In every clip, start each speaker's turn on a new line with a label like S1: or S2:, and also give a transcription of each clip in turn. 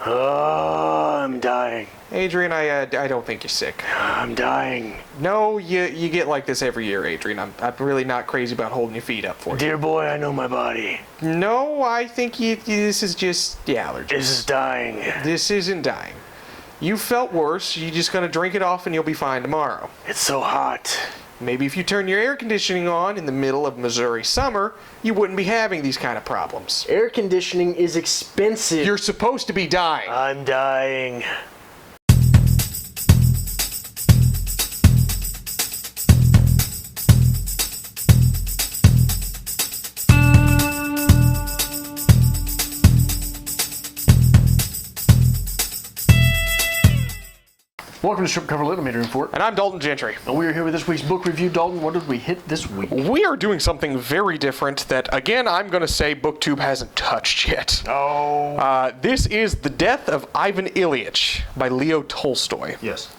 S1: I'm dying.
S2: Adrian, I don't think you're sick.
S1: I'm dying.
S2: No, you get like this every year, Adrian. I'm really not crazy about holding your feet up for you.
S1: Dear boy, I know my body.
S2: No, I think this is just the allergies.
S1: This is dying.
S2: This isn't dying. You felt worse. You're just going to drink it off and you'll be fine tomorrow.
S1: It's so hot.
S2: Maybe if you turn your air conditioning on in the middle of Missouri summer, you wouldn't be having these kind of problems.
S1: Air conditioning is expensive.
S2: You're supposed to be dying.
S1: I'm dying. Welcome to Strip Cover Lit. I'm Adrian Fort.
S2: And I'm Dalton Gentry.
S1: And we are here with this week's book review. Dalton, what did we hit this week?
S2: We are doing something very different that, again, I'm going to say BookTube hasn't touched yet.
S1: Oh.
S2: This is The Death of Ivan Ilyich by Leo Tolstoy.
S1: Yes.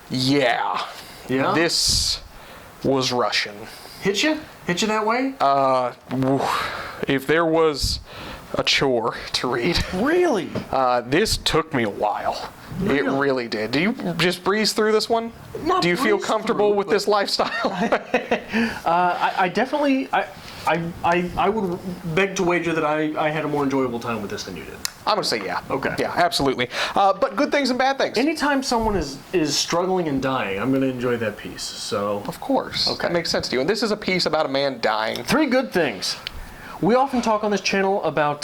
S2: Yeah.
S1: Yeah?
S2: This was Russian.
S1: Hit you? Hit you that way?
S2: If there was a chore to read.
S1: Really?
S2: This took me a while.
S1: Really?
S2: It really did. Do you just breeze through this one?
S1: Not
S2: Do you feel
S1: breeze
S2: comfortable
S1: through,
S2: with this lifestyle?
S1: I definitely, I would beg to wager that I had a more enjoyable time with this than you did.
S2: I'm going to say yeah.
S1: Okay.
S2: Yeah, absolutely. But good things and bad things.
S1: Anytime someone is struggling and dying, I'm going to enjoy that piece. So,
S2: Of course.
S1: Okay.
S2: That makes sense to you. And this is a piece about a man dying.
S1: 3 good things. We often talk on this channel about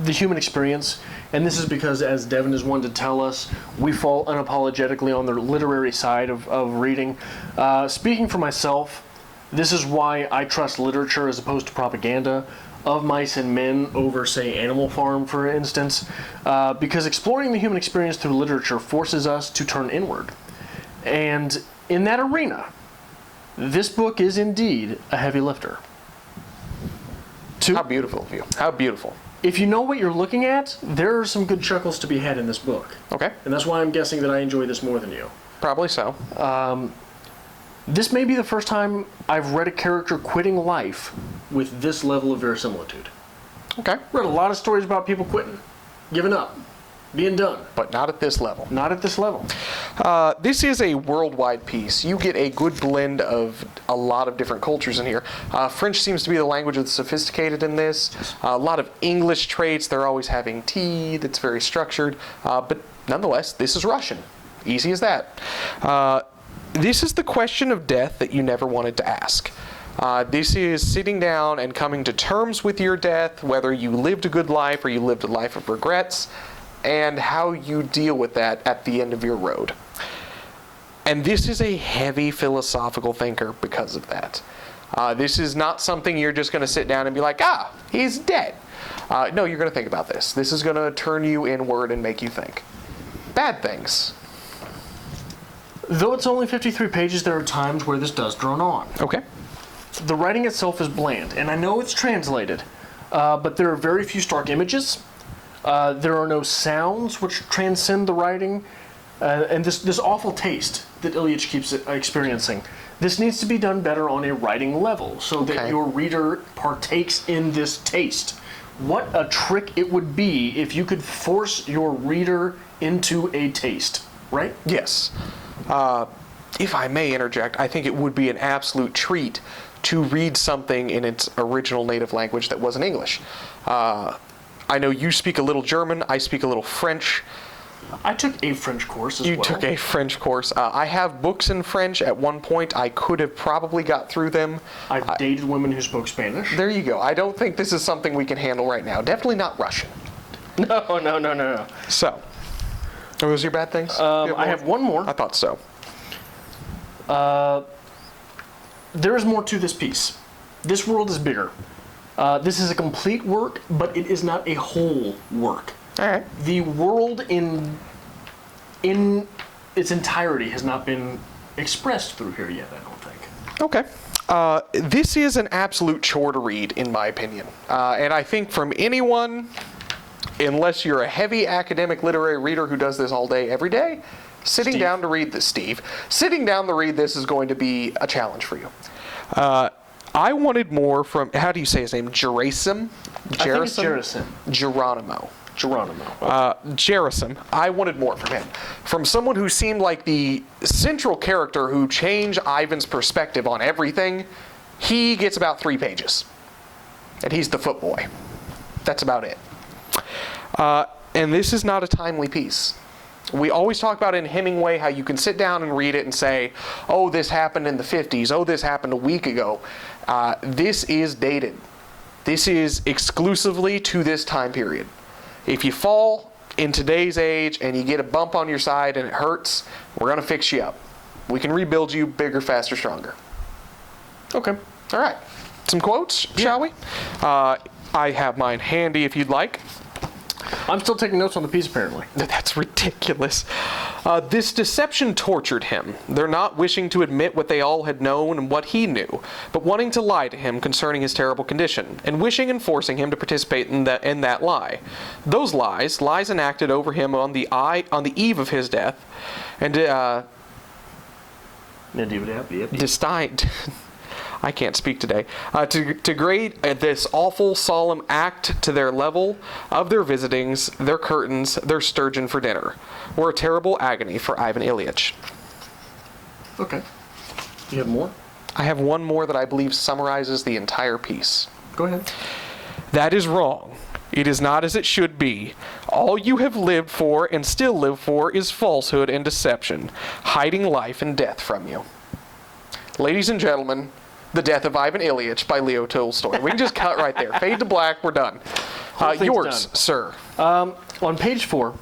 S1: the human experience, and this is because, as Devin is one to tell us, we fall unapologetically on the literary side of reading. Speaking for myself, this is why I trust literature as opposed to propaganda of Mice and Men over, say, Animal Farm, for instance, because exploring the human experience through literature forces us to turn inward. And in that arena, this book is indeed a heavy lifter.
S2: How beautiful of you. How beautiful.
S1: If you know what you're looking at, there are some good chuckles to be had in this book.
S2: Okay.
S1: And that's why I'm guessing that I enjoy this more than you.
S2: Probably so.
S1: This may be the first time I've read a character quitting life with this level of verisimilitude.
S2: Okay.
S1: Read a lot of stories about people quitting, giving up, being done.
S2: But not at this level.
S1: Not at this level.
S2: This is a worldwide piece. You get a good blend of a lot of different cultures in here. French seems to be the language of the sophisticated in this. A lot of English traits. They're always having tea that's very structured. But nonetheless, this is Russian. Easy as that. This is the question of death that you never wanted to ask. This is sitting down and coming to terms with your death, whether you lived a good life or you lived a life of regrets, and how you deal with that at the end of your road. And this is a heavy philosophical thinker because of that. This is not something you're just going to sit down and be like, he's dead. No, you're going to think about this. This is going to turn you inward and make you think. Bad things.
S1: Though it's only 53 pages, there are times where this does drone on.
S2: Okay.
S1: The writing itself is bland, and I know it's translated, but there are very few stark images. There are no sounds which transcend the writing, and this awful taste that Ilyich keeps experiencing. This needs to be done better on a writing level so that your reader partakes in this taste. What a trick it would be if you could force your reader into a taste, right?
S2: Yes. If I may interject, I think it would be an absolute treat to read something in its original native language that wasn't English. I know you speak a little German, I speak a little French.
S1: I took a French course as well.
S2: You took a French course. I have books in French. At one point, I could have probably got through them.
S1: I've dated women who spoke Spanish.
S2: There you go. I don't think this is something we can handle right now. Definitely not Russian.
S1: No.
S2: So, are those your bad things?
S1: I have one more.
S2: I thought so.
S1: There is more to this piece. This world is bigger. This is a complete work, but it is not a whole work.
S2: All right.
S1: The world in its entirety has not been expressed through here yet, I don't think.
S2: Okay. This is an absolute chore to read, in my opinion. And I think from anyone, unless you're a heavy academic literary reader who does this all day, every day, sitting down to read this, sitting down to read this is going to be a challenge for you. I wanted more from, how do you say his name? Gerasim?
S1: I think it's Gerasim.
S2: Geronimo.
S1: Geronimo.
S2: Gerasim. I wanted more from him. From someone who seemed like the central character who changed Ivan's perspective on everything, he gets about 3 pages. And he's the foot boy. That's about it. And this is not a timely piece. We always talk about in Hemingway how you can sit down and read it and say, oh, this happened in the 50s. Oh, this happened a week ago. This is dated. This is exclusively to this time period. If you fall in today's age and you get a bump on your side and it hurts, we're going to fix you up. We can rebuild you bigger, faster, stronger.
S1: Okay.
S2: All right. Some quotes, shall we? I have mine handy if you'd like.
S1: I'm still taking notes on the piece, apparently.
S2: That's ridiculous. This deception tortured him. They're not wishing to admit what they all had known and what he knew, but wanting to lie to him concerning his terrible condition, and wishing and forcing him to participate in that lie. Those lies enacted over him on the eve of his death, and destined. I can't speak today. To grade this awful, solemn act to their level of their visitings, their curtains, their sturgeon for dinner, were a terrible agony for Ivan Ilyich.
S1: Okay. You have more?
S2: I have one more that I believe summarizes the entire piece.
S1: Go ahead.
S2: That is wrong. It is not as it should be. All you have lived for and still live for is falsehood and deception, hiding life and death from you. Ladies and gentlemen, The Death of Ivan Ilyich by Leo Tolstoy. We can just cut right there. Fade to black, we're done. Yours,
S1: done.
S2: Sir.
S1: On page 4,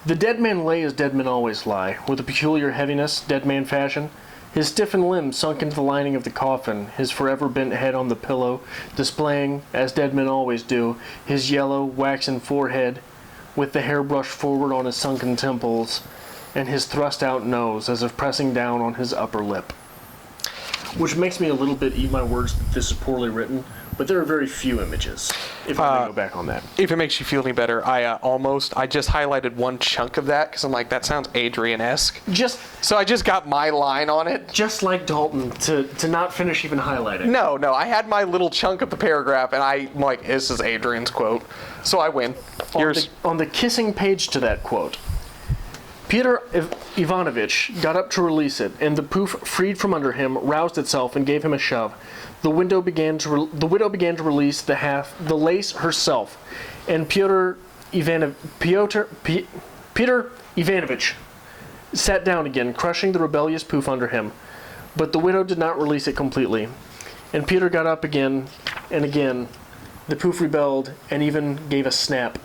S1: the dead man lay as dead men always lie, with a peculiar heaviness, dead man fashion. His stiffened limbs sunk into the lining of the coffin, his forever bent head on the pillow, displaying, as dead men always do, his yellow, waxen forehead, with the hair brushed forward on his sunken temples, and his thrust-out nose, as if pressing down on his upper lip. Which makes me a little bit eat my words that this is poorly written, but there are very few images, if I may go back on that.
S2: If it makes you feel any better, I just highlighted one chunk of that, because I'm like, that sounds Adrian-esque. So I just got my line on it.
S1: Just like Dalton, to not finish even highlighting.
S2: No, I had my little chunk of the paragraph, and I'm like, this is Adrian's quote. So I win. Yours.
S1: On the kissing page to that quote, Peter Ivanovich got up to release it, and the poof, freed from under him, roused itself and gave him a shove. The widow began to release the lace herself, and Peter Ivanovich sat down again, crushing the rebellious poof under him. But the widow did not release it completely, and Peter got up again and again. The poof rebelled and even gave a snap.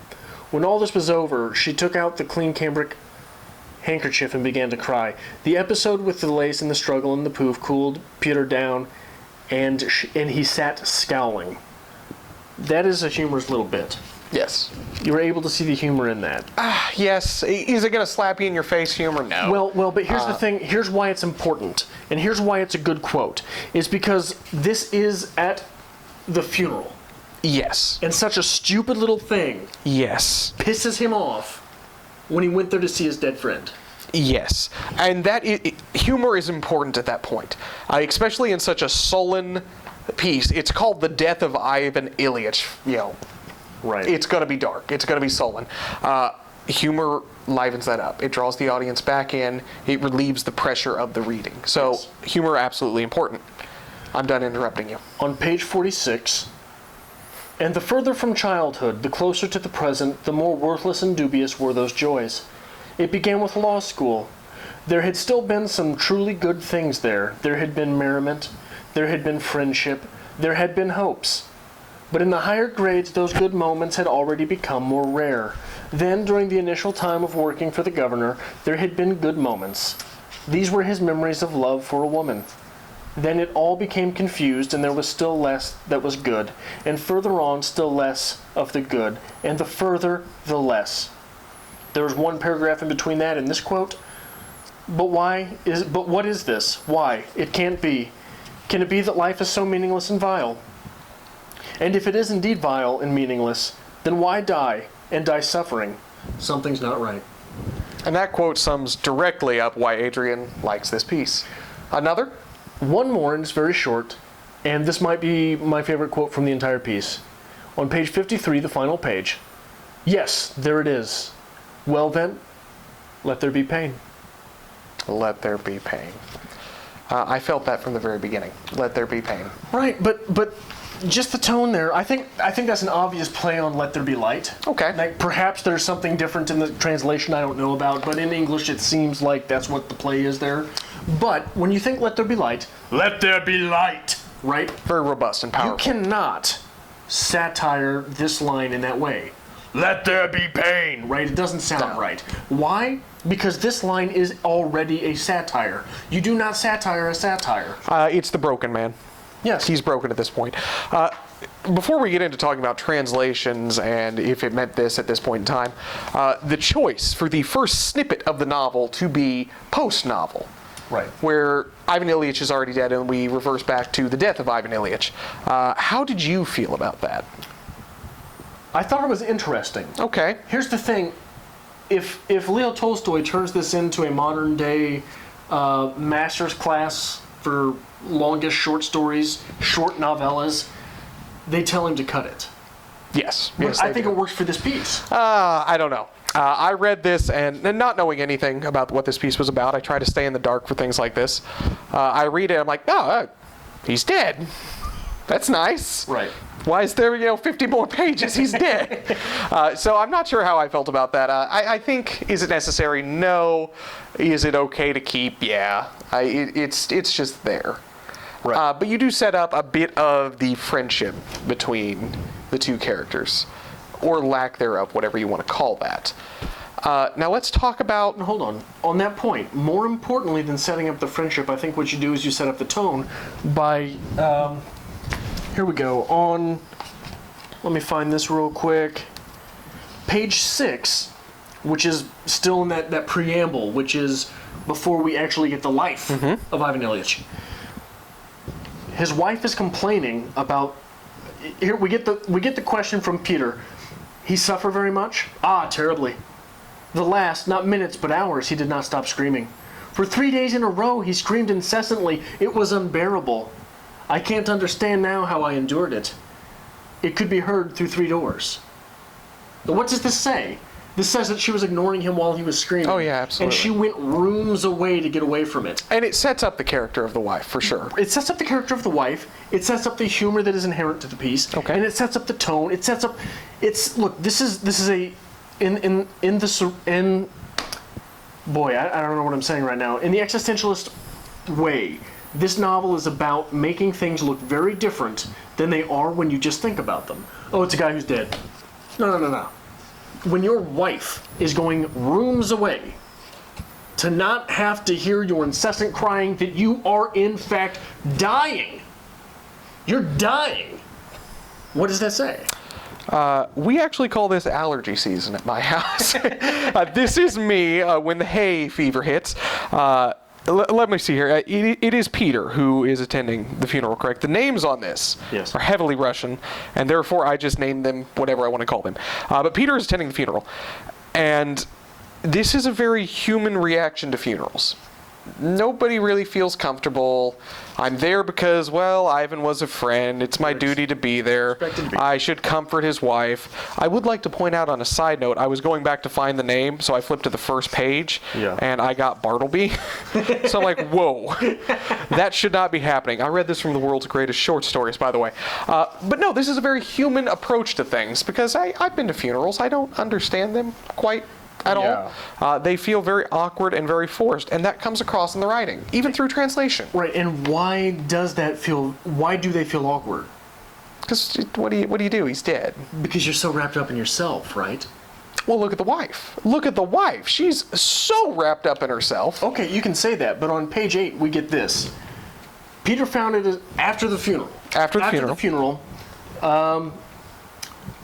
S1: When all this was over, she took out the clean cambric handkerchief and began to cry. The episode with the lace and the struggle and the poof cooled Peter down, and he sat scowling. That is a humorous little bit.
S2: Yes.
S1: You were able to see the humor in that.
S2: Yes. Is it going to slap you in your face humor? No.
S1: Well, but here's the thing. Here's why it's important, and here's why it's a good quote. Is because this is at the funeral.
S2: Yes.
S1: And such a stupid little thing.
S2: Yes.
S1: Pisses him off when he went there to see his dead friend.
S2: Yes, and humor is important at that point, especially in such a sullen piece. It's called The Death of Ivan Ilyich.
S1: Right.
S2: It's going to be dark. It's going to be sullen. Humor livens that up. It draws the audience back in. It relieves the pressure of the reading. So yes. Humor absolutely important. I'm done interrupting you.
S1: On page 46, and the further from childhood, the closer to the present, the more worthless and dubious were those joys. It began with law school. There had still been some truly good things there. There had been merriment. There had been friendship. There had been hopes. But in the higher grades, those good moments had already become more rare. Then, during the initial time of working for the governor, there had been good moments. These were his memories of love for a woman. Then it all became confused, and there was still less that was good, and further on, still less of the good, and the further, the less. There was one paragraph in between that and this quote. But what is this? Why? It can't be. Can it be that life is so meaningless and vile? And if it is indeed vile and meaningless, then why die, and die suffering? Something's not right.
S2: And that quote sums directly up why Adrian likes this piece. Another?
S1: One more, and it's very short, and this might be my favorite quote from the entire piece. On page 53, the final page, Yes, there it is. Well then, let there be pain.
S2: Let there be pain. I felt that from the very beginning. Let there be pain.
S1: Right, but just the tone there. I think that's an obvious play on "Let There Be Light."
S2: Okay.
S1: Like perhaps there's something different in the translation I don't know about, but in English it seems like that's what the play is there. But when you think "Let there be light," let there be light, right?
S2: Very robust and powerful.
S1: You cannot satire this line in that way. Let there be pain, right? It doesn't sound right. Why? Because this line is already a satire. You do not satire a satire.
S2: It's the broken man.
S1: Yes.
S2: He's broken at this point. Before we get into talking about translations and if it meant this at this point in time, the choice for the first snippet of the novel to be post-novel,
S1: right,
S2: where Ivan Ilyich is already dead and we reverse back to the death of Ivan Ilyich. How did you feel about that?
S1: I thought it was interesting.
S2: Okay.
S1: Here's the thing. If Leo Tolstoy turns this into a modern day master's class for longest short stories, short novellas, they tell him to cut it.
S2: Yes.
S1: I think it works for this piece.
S2: I don't know. I read this and not knowing anything about what this piece was about, I try to stay in the dark for things like this. I read it, I'm like, oh, he's dead. That's nice.
S1: Right.
S2: Why is there, 50 more pages? He's dead. So I'm not sure how I felt about that. I think, is it necessary? No. Is it okay to keep? Yeah. It's just there.
S1: Right.
S2: But you do set up a bit of the friendship between the two characters, or lack thereof, whatever you want to call that. Now let's talk about...
S1: Hold on. On that point, more importantly than setting up the friendship, I think what you do is you set up the tone by... here we go. Let me find this real quick. Page 6, which is still in that preamble, which is before we actually get the life of Ivan Ilyich. His wife is complaining about. Here we get the question from Peter. He suffer very much? Ah, terribly. The last, not minutes but hours, he did not stop screaming. For 3 days in a row, he screamed incessantly. It was unbearable. I can't understand now how I endured it. It could be heard through 3 doors. But what does this say? This says that she was ignoring him while he was screaming.
S2: Oh, yeah, absolutely.
S1: And she went rooms away to get away from it.
S2: And it sets up the character of the wife, for sure.
S1: It sets up the character of the wife. It sets up the humor that is inherent to the piece.
S2: Okay.
S1: And it sets up the tone. It sets up... Look, this is a... Boy, I don't know what I'm saying right now. In the existentialist way, this novel is about making things look very different than they are when you just think about them. Oh, it's a guy who's dead. No. When your wife is going rooms away to not have to hear your incessant crying that you are in fact dying. You're dying. What does that say?
S2: We actually call this allergy season at my house. This is me when the hay fever hits. Let me see here. It is Peter who is attending the funeral, correct? The names on this are heavily Russian, and therefore I just name them whatever I want to call them. But Peter is attending the funeral, and this is a very human reaction to funerals. Nobody really feels comfortable. I'm there because, well, Ivan was a friend. It's my duty to be there. I should comfort his wife. I would like to point out on a side note, I was going back to find the name, so I flipped to the first page, and I got Bartleby. So I'm like, whoa, that should not be happening. I read this from the world's greatest short stories, by the way. But no, this is a very human approach to things, because I've been to funerals. I don't understand them quite at all. They feel very awkward and very forced, and that comes across in the writing, even through translation.
S1: Right, and why do they feel awkward?
S2: Because what do you do? He's dead.
S1: Because you're so wrapped up in yourself, right?
S2: Well, look at the wife. Look at the wife. She's so wrapped up in herself.
S1: Okay, you can say that, but on page 8 we get this. Peter found it after the funeral.
S2: After the funeral.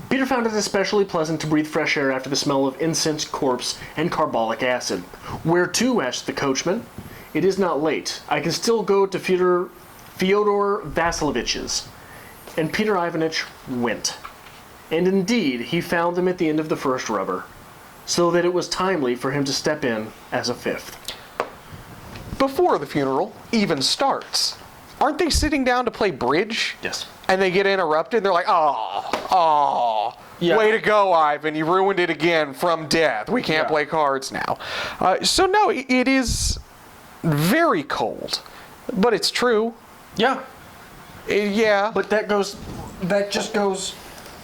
S1: Peter found it especially pleasant to breathe fresh air after the smell of incensed corpse and carbolic acid. Where to? Asked the coachman. It is not late. I can still go to Fyodor Vasilivich's. And Peter Ivanitch went. And indeed, he found them at the end of the first rubber, so that it was timely for him to step in as a fifth.
S2: Before the funeral even starts, aren't they sitting down to play bridge?
S1: Yes.
S2: And they get interrupted, and they're like, oh,
S1: Yeah.
S2: Way to go, Ivan. You ruined it again from death. We can't play cards now. So no, it is very cold. But it's true.
S1: Yeah.
S2: Yeah.
S1: But that just goes,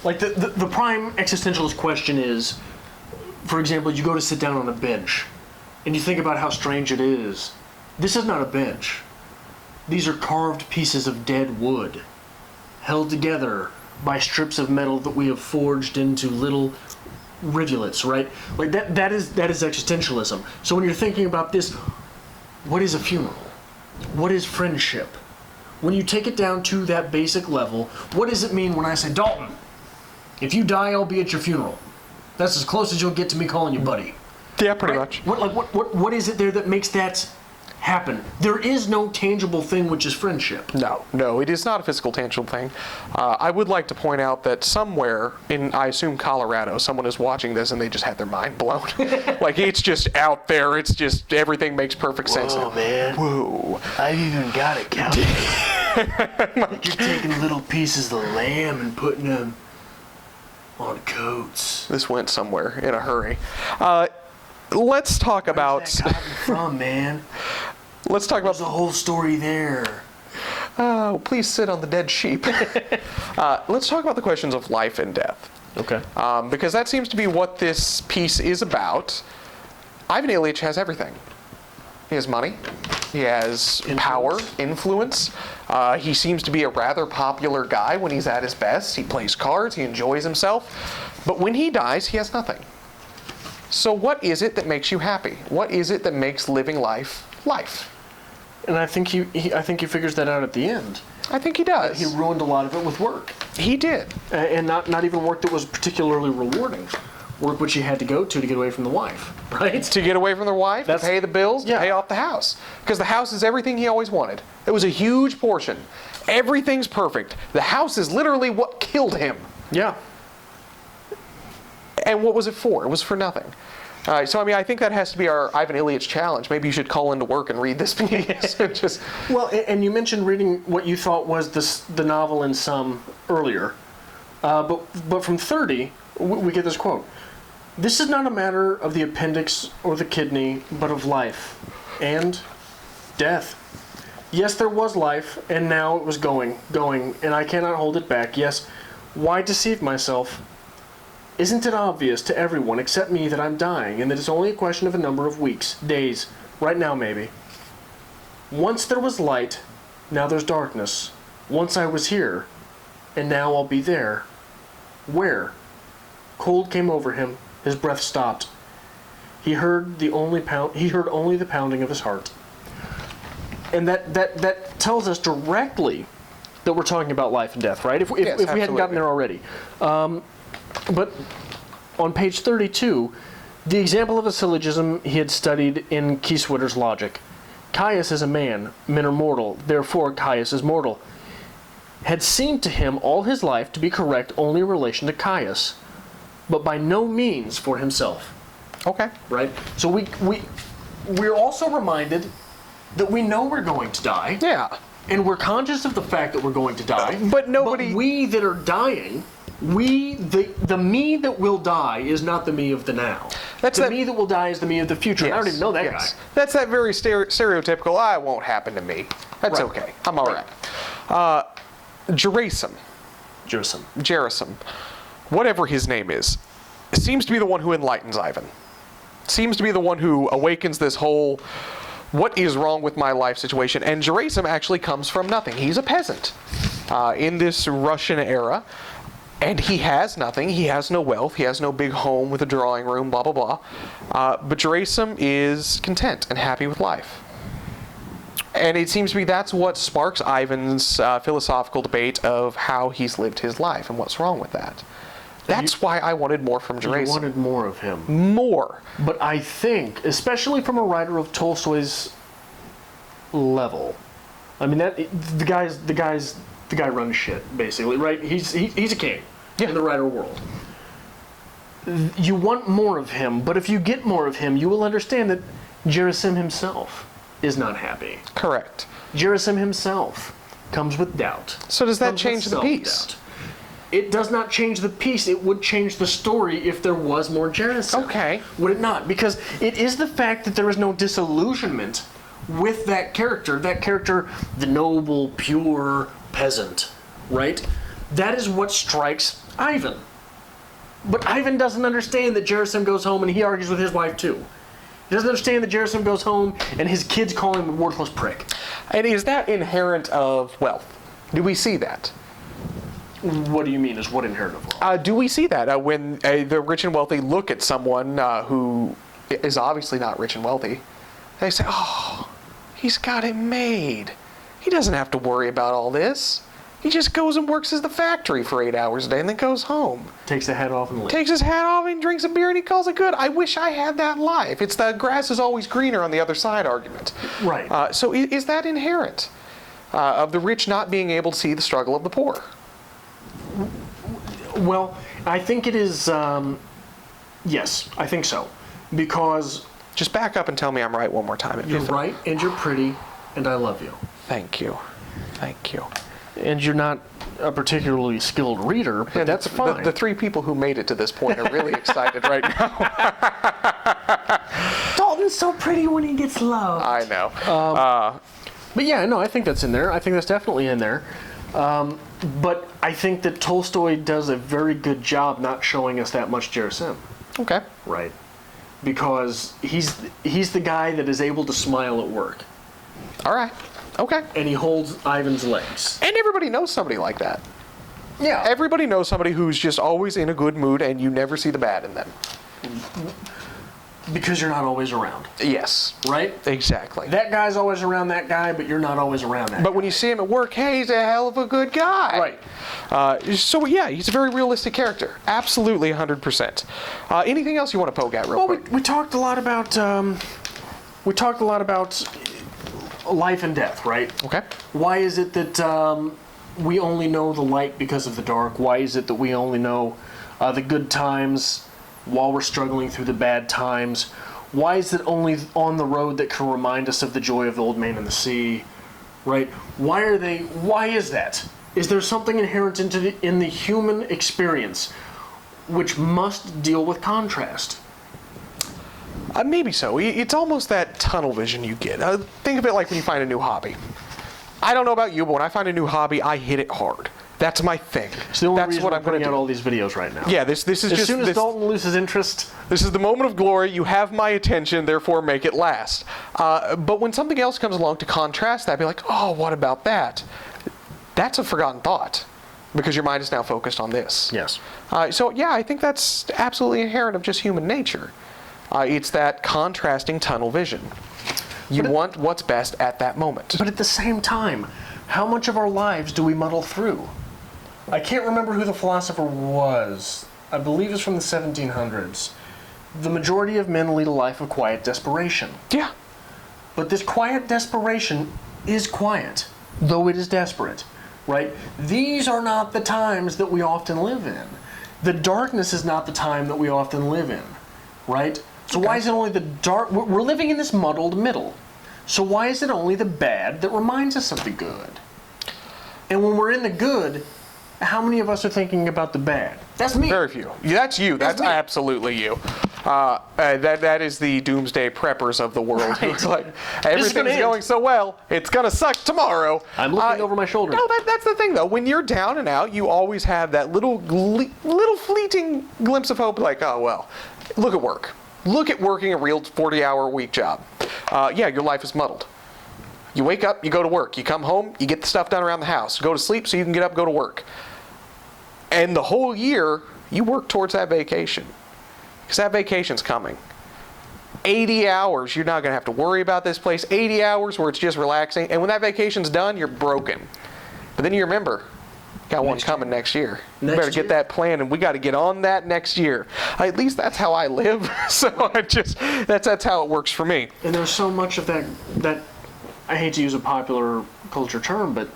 S1: like the prime existentialist question is, for example, you go to sit down on a bench and you think about how strange it is. This is not a bench. These are carved pieces of dead wood, held together by strips of metal that we have forged into little rivulets, right? Like that is existentialism. So when you're thinking about this, what is a funeral? What is friendship? When you take it down to that basic level, what does it mean when I say, Dalton, if you die, I'll be at your funeral? That's as close as you'll get to me calling you buddy.
S2: Yeah, pretty much.
S1: What is it there that makes that happen? There is no tangible thing which is friendship.
S2: No, it is not a physical, tangible thing. I would like to point out that somewhere in, I assume, Colorado, someone is watching this and they just had their mind blown. Like, it's just out there. It's just, everything makes perfect sense now.
S1: Whoa, man.
S2: Whoa.
S1: I've even got it, Calvin. You're taking little pieces of lamb and putting them on coats.
S2: This went somewhere in a hurry. Let's talk about...
S1: Where's that cotton from, man?
S2: Let's talk about...
S1: There's a whole story there.
S2: Oh, please sit on the dead sheep. Let's talk about the questions of life and death.
S1: Okay.
S2: Because that seems to be what this piece is about. Ivan Ilyich has everything. He has money. He has power, influence. He seems to be a rather popular guy when he's at his best. He plays cards. He enjoys himself. But when he dies, he has nothing. So what is it that makes you happy? What is it that makes living life life?
S1: And I think I think he figures that out at the end.
S2: I think he does.
S1: He ruined a lot of it with work.
S2: He did.
S1: And not even work that was particularly rewarding. Work which he had to go to get away from the wife, right?
S2: To get away from the wife, to pay the bills, to pay off the house. Because the house is everything he always wanted. It was a huge portion. Everything's perfect. The house is literally what killed him.
S1: Yeah.
S2: And what was it for? It was for nothing. So, I mean, I think that has to be our Ivan Ilyich challenge. Maybe you should call into work and read this piece.
S1: Well, and you mentioned reading what you thought was the novel in some earlier. But from 30, we get this quote. This is not a matter of the appendix or the kidney, but of life and death. Yes, there was life, and now it was going, and I cannot hold it back. Yes, why deceive myself? Isn't it obvious to everyone except me that I'm dying, and that it's only a question of a number of weeks, days, right now maybe? Once there was light, now there's darkness. Once I was here, and now I'll be there. Where? Cold came over him. His breath stopped. He heard only the pounding of his heart. And that tells us directly that we're talking about life and death, right? If we hadn't gotten there already. But on page 32, the example of a syllogism he had studied in Kieswitter's logic. Caius is a man, men are mortal, therefore Caius is mortal. Had seemed to him all his life to be correct only in relation to Caius, but by no means for himself.
S2: Okay.
S1: Right? So we're also reminded that we know we're going to die.
S2: Yeah.
S1: And we're conscious of the fact that we're going to die.
S2: But nobody...
S1: But we that are dying, the me that will die is not the me of the now. The me that will die is the me of the future. Yes, and I don't even know that guy.
S2: That's that very stereotypical, it won't happen to me. That's okay. I'm all right. Gerasim. Whatever his name is, seems to be the one who enlightens Ivan. Seems to be the one who awakens this whole, what is wrong with my life situation. And Gerasim actually comes from nothing. He's a peasant in this Russian era. And he has nothing. He has no wealth. He has no big home with a drawing room, blah, blah, blah. But Gerasim is content and happy with life. And it seems to be that's what sparks Ivan's philosophical debate of how he's lived his life and what's wrong with that. That's why I wanted more from Gerasim.
S1: You wanted more of him.
S2: More.
S1: But I think, especially from a writer of Tolstoy's level, I mean, that the guy runs shit, basically, right? He's a king in the writer world. You want more of him, but if you get more of him, you will understand that Gerasim himself is not happy.
S2: Correct.
S1: Gerasim himself comes with doubt.
S2: So does that change the piece?
S1: it does not change the piece. It would change the story if there was more Gerasim.
S2: Okay.
S1: Would it not? Because it is the fact that there is no disillusionment with that character, the noble, pure peasant, right? That is what strikes Ivan. But Ivan doesn't understand that Gerasim goes home and he argues with his wife too. He doesn't understand that Gerasim goes home and his kids call him a worthless prick.
S2: And is that inherent of wealth? Do we see that?
S1: What do you mean? Is what inherent of wealth?
S2: Do we see that when the rich and wealthy look at someone who is obviously not rich and wealthy? They say, oh, he's got it made. He doesn't have to worry about all this. He just goes and works at the factory for 8 hours a day and then goes home.
S1: Takes the hat off and leaves.
S2: Takes his hat off and drinks a beer and he calls it good. I wish I had that life. It's the grass is always greener on the other side argument.
S1: Right.
S2: So is that inherent of the rich not being able to see the struggle of the poor?
S1: Well, I think it is, yes, I think so. Because...
S2: Just back up and tell me I'm right one more time.
S1: You're right, and you're pretty, and I love you.
S2: Thank you. Thank you.
S1: And you're not a particularly skilled reader, but that's fine.
S2: The three people who made it to this point are really excited right now.
S1: Dalton's so pretty when he gets loved.
S2: I know.
S1: But yeah, no, I think that's in there. I think that's definitely in there. But I think that Tolstoy does a very good job not showing us that much Gerasim.
S2: Okay.
S1: Right. Because he's the guy that is able to smile at work.
S2: All right. Okay.
S1: And he holds Ivan's legs.
S2: And everybody knows somebody like that.
S1: Yeah.
S2: Everybody knows somebody who's just always in a good mood and you never see the bad in them.
S1: Because you're not always around.
S2: Yes.
S1: Right?
S2: Exactly.
S1: That guy's always around that guy, but you're not always around that guy.
S2: But when you see him at work, hey, he's a hell of a good guy.
S1: Right.
S2: So yeah, he's a very realistic character. Absolutely 100%. Anything else you want to poke at real quick?
S1: We talked a lot about life and death, right?
S2: Okay.
S1: Why is it that we only know the light because of the dark? Why is it that we only know the good times while we're struggling through the bad times? Why is it only on the road that can remind us of the joy of the old man in the sea? Right? Why is that? Is there something inherent in the human experience which must deal with contrast?
S2: Maybe so. It's almost that tunnel vision you get. Think of it like when you find a new hobby. I don't know about you, but when I find a new hobby, I hit it hard. That's my thing.
S1: It's the only
S2: That's
S1: reason
S2: what
S1: I'm
S2: I'm going
S1: putting
S2: to
S1: out
S2: do.
S1: all these videos right now.
S2: Yeah, this is
S1: as
S2: just...
S1: As soon as Dalton loses interest...
S2: This is the moment of glory. You have my attention, therefore make it last. But when something else comes along to contrast that, I'd be like, oh, what about that? That's a forgotten thought. Because your mind is now focused on this.
S1: Yes.
S2: So yeah, I think that's absolutely inherent of just human nature. It's that contrasting tunnel vision. You want what's best at that moment.
S1: But at the same time, how much of our lives do we muddle through? I can't remember who the philosopher was. I believe it's from the 1700s. The majority of men lead a life of quiet desperation.
S2: Yeah.
S1: But this quiet desperation is quiet, though it is desperate, right? These are not the times that we often live in. The darkness is not the time that we often live in, right? So why is it only the dark? We're living in this muddled middle. So why is it only the bad that reminds us of the good? And when we're in the good, how many of us are thinking about the bad? That's me.
S2: Very few. That's you. That's
S1: me.
S2: Absolutely you. That is the doomsday preppers of the world.
S1: Right.
S2: It's like everything's going so well, it's gonna suck tomorrow.
S1: I'm looking over my shoulder.
S2: No, that's the thing though. When you're down and out, you always have that little fleeting glimpse of hope. Like, oh well, look at work. Look at working a real 40-hour-a-week job. Yeah, your life is muddled. You wake up, you go to work. You come home, you get the stuff done around the house. Go to sleep so you can get up, go to work. And the whole year, you work towards that vacation. Because that vacation's coming. 80 hours, you're not going to have to worry about this place. 80 hours where it's just relaxing. And when that vacation's done, you're broken. But then you remember, got one coming next year. You better get that planned, and we got to get on that next year. At least that's how I live. So that's how it works for me.
S1: And there's so much of that I hate to use a popular culture term, but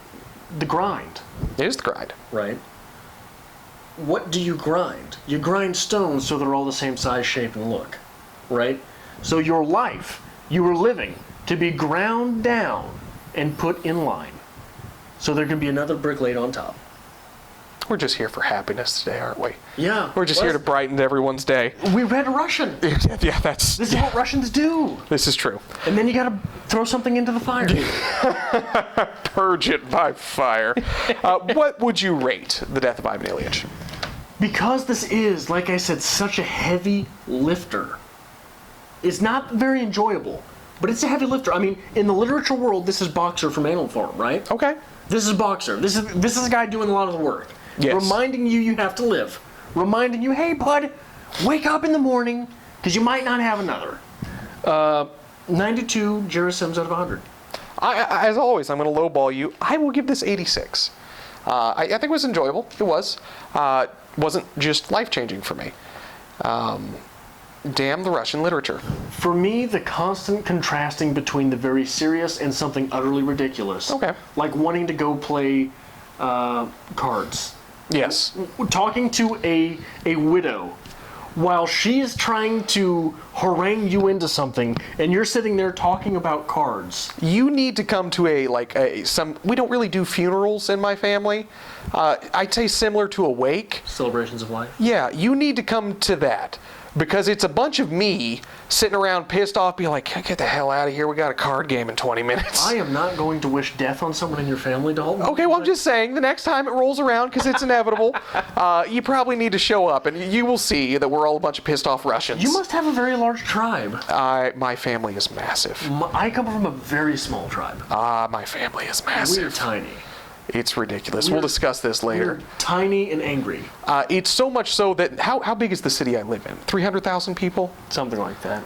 S1: the grind.
S2: It is the grind.
S1: Right. What do you grind? You grind stones so they're all the same size, shape, and look. Right? So your life, you were living to be ground down and put in line. So there can be another brick laid on top.
S2: We're just here for happiness today, aren't we?
S1: Yeah.
S2: We're just here to brighten everyone's day.
S1: We read Russian.
S2: Yeah, that's...
S1: This is what Russians do.
S2: This is true.
S1: And then you got to throw something into the fire.
S2: Purge it by fire. What would you rate The Death of Ivan Ilyich?
S1: Because this is, like I said, such a heavy lifter, it's not very enjoyable, but it's a heavy lifter. I mean, in the literature world, this is Boxer from Animal Farm, right?
S2: Okay.
S1: This is Boxer. This is a guy doing a lot of the work.
S2: Yes.
S1: Reminding you have to live. Reminding you, hey, bud, wake up in the morning, because you might not have another. 92 Gerasims out of 100.
S2: As always, I'm going to lowball you. I will give this 86. I think it was enjoyable. It was. Wasn't just life-changing for me. Damn the Russian literature.
S1: For me, the constant contrasting between the very serious and something utterly ridiculous.
S2: Okay.
S1: Like wanting to go play cards.
S2: Yes.
S1: Talking to a widow while she is trying to harangue you into something, and you're sitting there talking about cards.
S2: You need to come to we don't really do funerals in my family. I'd say similar to a wake.
S1: Celebrations of life.
S2: Yeah, you need to come to that. Because it's a bunch of me sitting around pissed off, being like, get the hell out of here, we got a card game in 20 minutes.
S1: I am not going to wish death on someone in your family, Dalton.
S2: Okay, well, I'm just saying, the next time it rolls around, because it's inevitable, you probably need to show up, and you will see that we're all a bunch of pissed off Russians.
S1: You must have a very large tribe.
S2: My family is massive.
S1: I come from a very small tribe.
S2: My family is massive.
S1: We're tiny.
S2: It's ridiculous. We'll discuss this later.
S1: We're tiny and angry.
S2: It's so much so that, how big is the city I live in? 300,000 people?
S1: Something like that.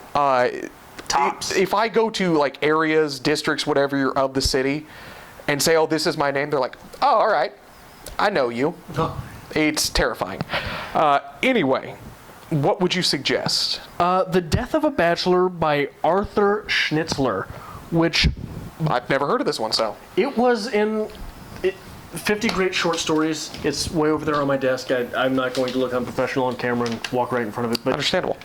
S1: Tops.
S2: If I go to like areas, districts, whatever of the city, and say, oh, this is my name, they're like, oh, all right, I know you. It's terrifying. Anyway, what would you suggest?
S1: The Death of a Bachelor by Arthur Schnitzler, which...
S2: I've never heard of this one, so.
S1: It was in... 50 great short stories. It's way over there on my desk. I'm not going to look unprofessional on camera and walk right in front of it. But
S2: understandable.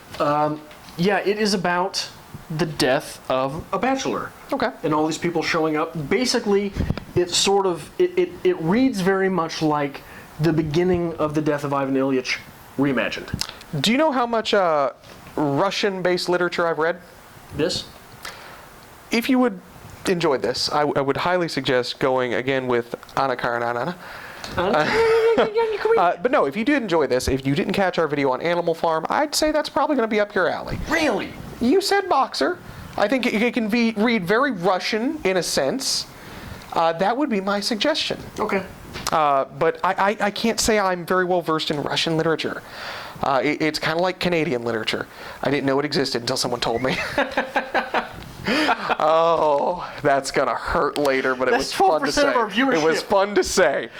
S1: Yeah, it is about the death of a bachelor.
S2: Okay.
S1: And all these people showing up. Basically, it's sort of, it reads very much like the beginning of the death of Ivan Ilyich reimagined.
S2: Do you know how much Russian-based literature I've read?
S1: This?
S2: If you would enjoy this, I would highly suggest going again with Anna Karenina. But no, if you did enjoy this, if you didn't catch our video on Animal Farm, I'd say that's probably going to be up your alley.
S1: Really?
S2: You said Boxer. I think it can read very Russian in a sense. That would be my suggestion.
S1: Okay.
S2: But I can't say I'm very well versed in Russian literature. It's kind of like Canadian literature. I didn't know it existed until someone told me. Oh, that's gonna hurt later, but it was fun to say. It was fun to say.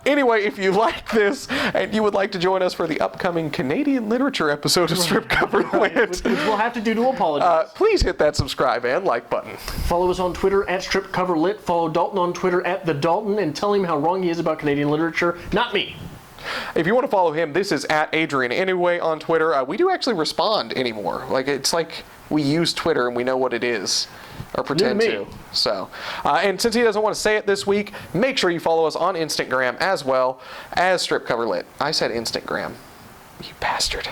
S2: Anyway, if you like this and you would like to join us for the upcoming Canadian literature episode of Strip Cover Lit,
S1: which we'll have to do to apologize.
S2: Please hit that subscribe and like button.
S1: Follow us on Twitter at Strip Cover Lit. Follow Dalton on Twitter at The Dalton and tell him how wrong he is about Canadian literature. Not me.
S2: If you want to follow him, this is at Adrian Anyway on Twitter. We do actually respond anymore. It's like we use Twitter and we know what it is, or pretend to. So, and since he doesn't want to say it this week, make sure you follow us on Instagram as well as Strip Cover Lit. I said Instagram. You bastard.